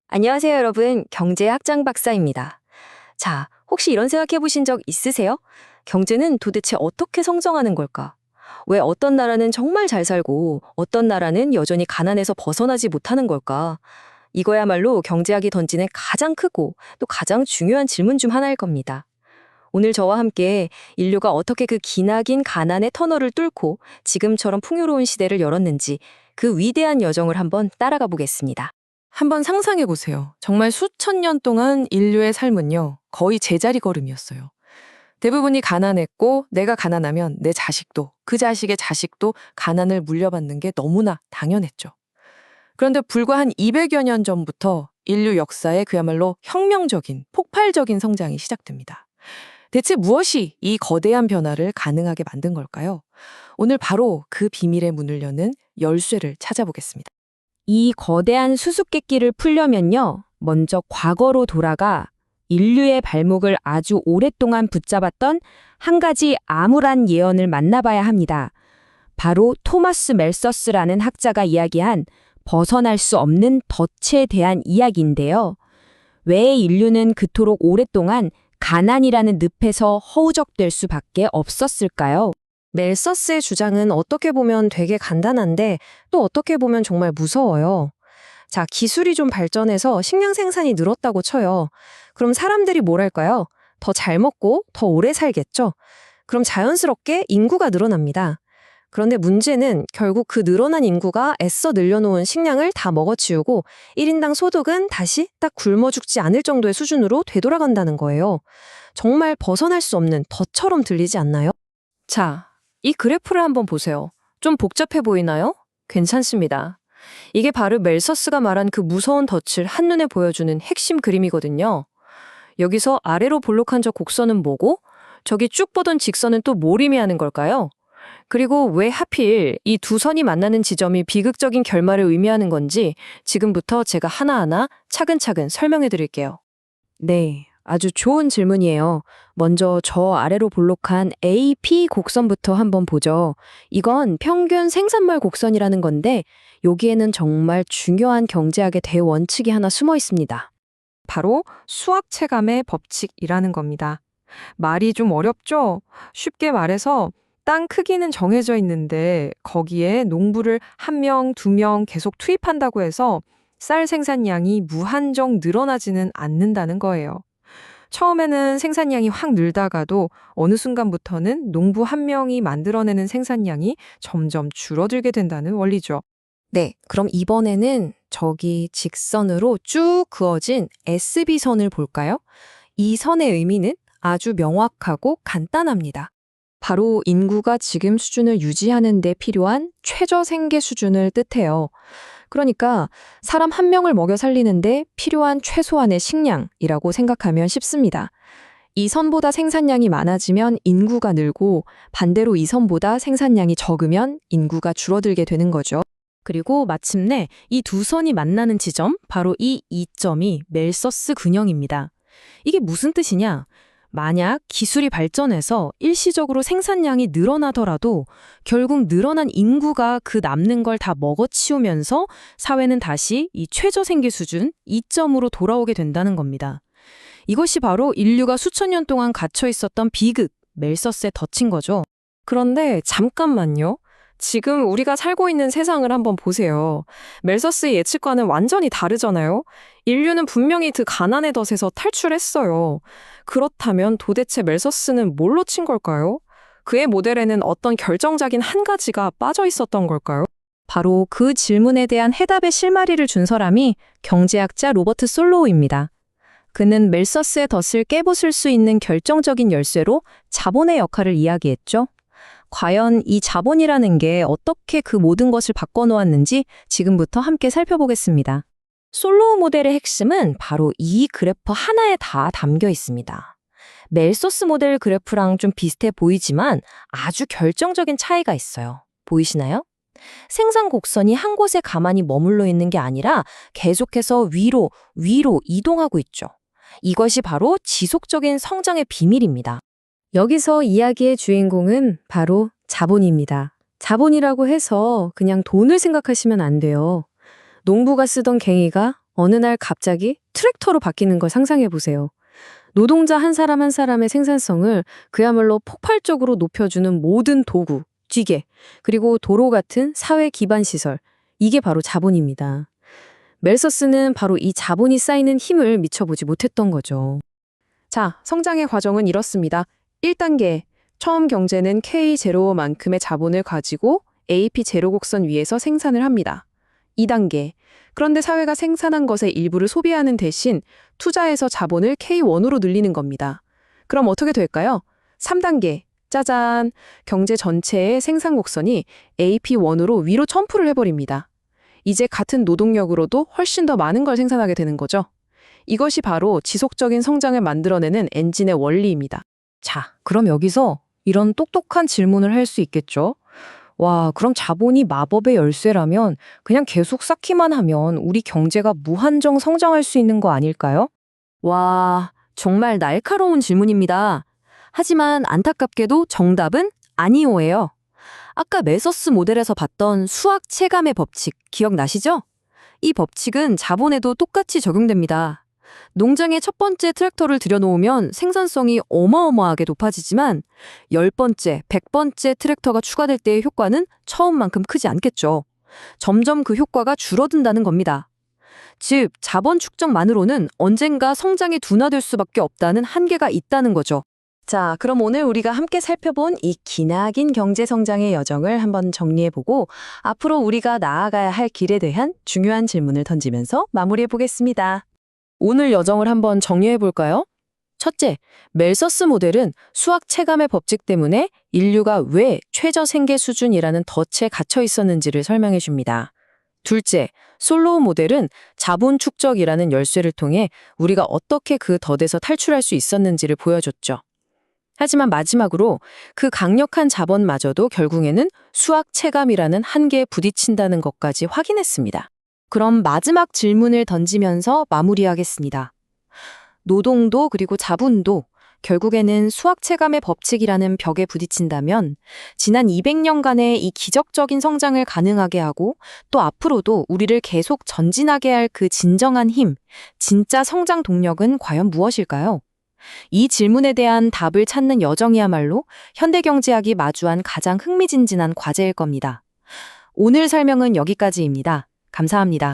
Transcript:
안녕하세요, 여러분. 경제학장 박사입니다. 자, 혹시 이런 생각해 보신 적 있으세요? 경제는 도대체 어떻게 성장하는 걸까? 왜 어떤 나라는 정말 잘 살고 어떤 나라는 여전히 가난에서 벗어나지 못하는 걸까? 이거야말로 경제학이 던지는 가장 크고 또 가장 중요한 질문 중 하나일 겁니다. 오늘 저와 함께 인류가 어떻게 그 기나긴 가난의 터널을 뚫고 지금처럼 풍요로운 시대를 열었는지 그 위대한 여정을 한번 따라가 보겠습니다. 한번 상상해 보세요. 정말 수천 년 동안 인류의 삶은요, 거의 제자리 걸음이었어요. 대부분이 가난했고, 내가 가난하면 내 자식도, 그 자식의 자식도 가난을 물려받는 게 너무나 당연했죠. 그런데 불과 한 200여 년 전부터 인류 역사에 그야말로 혁명적인, 폭발적인 성장이 시작됩니다. 대체 무엇이 이 거대한 변화를 가능하게 만든 걸까요? 오늘 바로 그 비밀의 문을 여는 열쇠를 찾아보겠습니다. 이 거대한 수수께끼를 풀려면요, 먼저 과거로 돌아가 인류의 발목을 아주 오랫동안 붙잡았던 한 가지 암울한 예언을 만나봐야 합니다. 바로 토마스 멜서스라는 학자가 이야기한 벗어날 수 없는 덫에 대한 이야기인데요. 왜 인류는 그토록 오랫동안 가난이라는 늪에서 허우적될 수밖에 없었을까요? 멜서스의 주장은 어떻게 보면 되게 간단한데 또 어떻게 보면 정말 무서워요. 자, 기술이 좀 발전해서 식량 생산이 늘었다고 쳐요. 그럼 사람들이 뭘 할까요? 더 잘 먹고 더 오래 살겠죠? 그럼 자연스럽게 인구가 늘어납니다. 그런데 문제는 결국 그 늘어난 인구가 애써 늘려놓은 식량을 다 먹어치우고 1인당 소득은 다시 딱 굶어 죽지 않을 정도의 수준으로 되돌아간다는 거예요. 정말 벗어날 수 없는 덫처럼 들리지 않나요? 자, 이 그래프를 한번 보세요. 좀 복잡해 보이나요? 괜찮습니다. 이게 바로 멜서스가 말한 그 무서운 덫을 한눈에 보여주는 핵심 그림이거든요. 여기서 아래로 볼록한 저 곡선은 뭐고, 저기 쭉 뻗은 직선은 또 뭘 의미하는 걸까요? 그리고 왜 하필 이 두 선이 만나는 지점이 비극적인 결말을 의미하는 건지 지금부터 제가 하나하나 차근차근 설명해 드릴게요. 네, 아주 좋은 질문이에요. 먼저 저 아래로 볼록한 AP 곡선부터 한번 보죠. 이건 평균 생산물 곡선이라는 건데 여기에는 정말 중요한 경제학의 대원칙이 하나 숨어 있습니다. 바로 수학 체감의 법칙이라는 겁니다. 말이 좀 어렵죠? 쉽게 말해서 땅 크기는 정해져 있는데 거기에 농부를 1명, 2명 계속 투입한다고 해서 쌀 생산량이 무한정 늘어나지는 않는다는 거예요. 처음에는 생산량이 확 늘다가도 어느 순간부터는 농부 1명이 만들어내는 생산량이 점점 줄어들게 된다는 원리죠. 네, 그럼 이번에는 저기 직선으로 쭉 그어진 SB선을 볼까요? 이 선의 의미는 아주 명확하고 간단합니다. 바로 인구가 지금 수준을 유지하는 데 필요한 최저 생계 수준을 뜻해요. 그러니까 사람 1명을 먹여 살리는데 필요한 최소한의 식량이라고 생각하면 쉽습니다. 이 선보다 생산량이 많아지면 인구가 늘고 반대로 이 선보다 생산량이 적으면 인구가 줄어들게 되는 거죠. 그리고 마침내 이 두 선이 만나는 지점, 바로 이 이점이 멜서스 균형입니다. 이게 무슨 뜻이냐? 만약 기술이 발전해서 일시적으로 생산량이 늘어나더라도 결국 늘어난 인구가 그 남는 걸 다 먹어치우면서 사회는 다시 이 최저 생계 수준 2점으로 돌아오게 된다는 겁니다. 이것이 바로 인류가 수천 년 동안 갇혀 있었던 비극, 멜서스의 덫인 거죠. 그런데 잠깐만요. 지금 우리가 살고 있는 세상을 한번 보세요. 멜서스의 예측과는 완전히 다르잖아요. 인류는 분명히 그 가난의 덫에서 탈출했어요. 그렇다면 도대체 멜서스는 뭘로 친 걸까요? 그의 모델에는 어떤 결정적인 한 가지가 빠져 있었던 걸까요? 바로 그 질문에 대한 해답의 실마리를 준 사람이 경제학자 로버트 솔로우입니다. 그는 멜서스의 덫을 깨부술 수 있는 결정적인 열쇠로 자본의 역할을 이야기했죠. 과연 이 자본이라는 게 어떻게 그 모든 것을 바꿔놓았는지 지금부터 함께 살펴보겠습니다. 솔로우 모델의 핵심은 바로 이 그래프 하나에 다 담겨 있습니다. 멜서스 모델 그래프랑 좀 비슷해 보이지만 아주 결정적인 차이가 있어요. 보이시나요? 생산 곡선이 한 곳에 가만히 머물러 있는 게 아니라 계속해서 위로 이동하고 있죠. 이것이 바로 지속적인 성장의 비밀입니다. 여기서 이야기의 주인공은 바로 자본입니다. 자본이라고 해서 그냥 돈을 생각하시면 안 돼요. 농부가 쓰던 갱이가 어느 날 갑자기 트랙터로 바뀌는 걸 상상해 보세요. 노동자 한 사람 한 사람의 생산성을 그야말로 폭발적으로 높여주는 모든 도구, 기계, 그리고 도로 같은 사회 기반 시설. 이게 바로 자본입니다. 멜서스는 바로 이 자본이 쌓이는 힘을 미쳐보지 못했던 거죠. 자, 성장의 과정은 이렇습니다. 1단계, 처음 경제는 K0만큼의 자본을 가지고 AP0 곡선 위에서 생산을 합니다. 2단계, 그런데 사회가 생산한 것의 일부를 소비하는 대신 투자해서 자본을 K1으로 늘리는 겁니다. 그럼 어떻게 될까요? 3단계, 짜잔, 경제 전체의 생산 곡선이 AP1으로 위로 점프를 해버립니다. 이제 같은 노동력으로도 훨씬 더 많은 걸 생산하게 되는 거죠. 이것이 바로 지속적인 성장을 만들어내는 엔진의 원리입니다. 자, 그럼 여기서 이런 똑똑한 질문을 할 수 있겠죠? 와, 그럼 자본이 마법의 열쇠라면 그냥 계속 쌓기만 하면 우리 경제가 무한정 성장할 수 있는 거 아닐까요? 와, 정말 날카로운 질문입니다. 하지만 안타깝게도 정답은 아니오예요. 아까 메서스 모델에서 봤던 수학 체감의 법칙 기억나시죠? 이 법칙은 자본에도 똑같이 적용됩니다. 농장에 첫 번째 트랙터를 들여놓으면 생산성이 어마어마하게 높아지지만 10번째, 100번째 트랙터가 추가될 때의 효과는 처음만큼 크지 않겠죠. 점점 그 효과가 줄어든다는 겁니다. 즉, 자본 축적만으로는 언젠가 성장이 둔화될 수밖에 없다는 한계가 있다는 거죠. 자, 그럼 오늘 우리가 함께 살펴본 이 기나긴 경제 성장의 여정을 한번 정리해보고 앞으로 우리가 나아가야 할 길에 대한 중요한 질문을 던지면서 마무리해보겠습니다. 오늘 여정을 한번 정리해볼까요? 첫째, 멜서스 모델은 수학 체감의 법칙 때문에 인류가 왜 최저 생계 수준이라는 덫에 갇혀 있었는지를 설명해 줍니다. 둘째, 솔로우 모델은 자본 축적이라는 열쇠를 통해 우리가 어떻게 그 덫에서 탈출할 수 있었는지를 보여줬죠. 하지만 마지막으로 그 강력한 자본마저도 결국에는 수학 체감이라는 한계에 부딪힌다는 것까지 확인했습니다. 그럼 마지막 질문을 던지면서 마무리하겠습니다. 노동도 그리고 자본도 결국에는 수학 체감의 법칙이라는 벽에 부딪힌다면 지난 200년간의 이 기적적인 성장을 가능하게 하고 또 앞으로도 우리를 계속 전진하게 할 그 진정한 힘, 진짜 성장 동력은 과연 무엇일까요? 이 질문에 대한 답을 찾는 여정이야말로 현대경제학이 마주한 가장 흥미진진한 과제일 겁니다. 오늘 설명은 여기까지입니다. 감사합니다.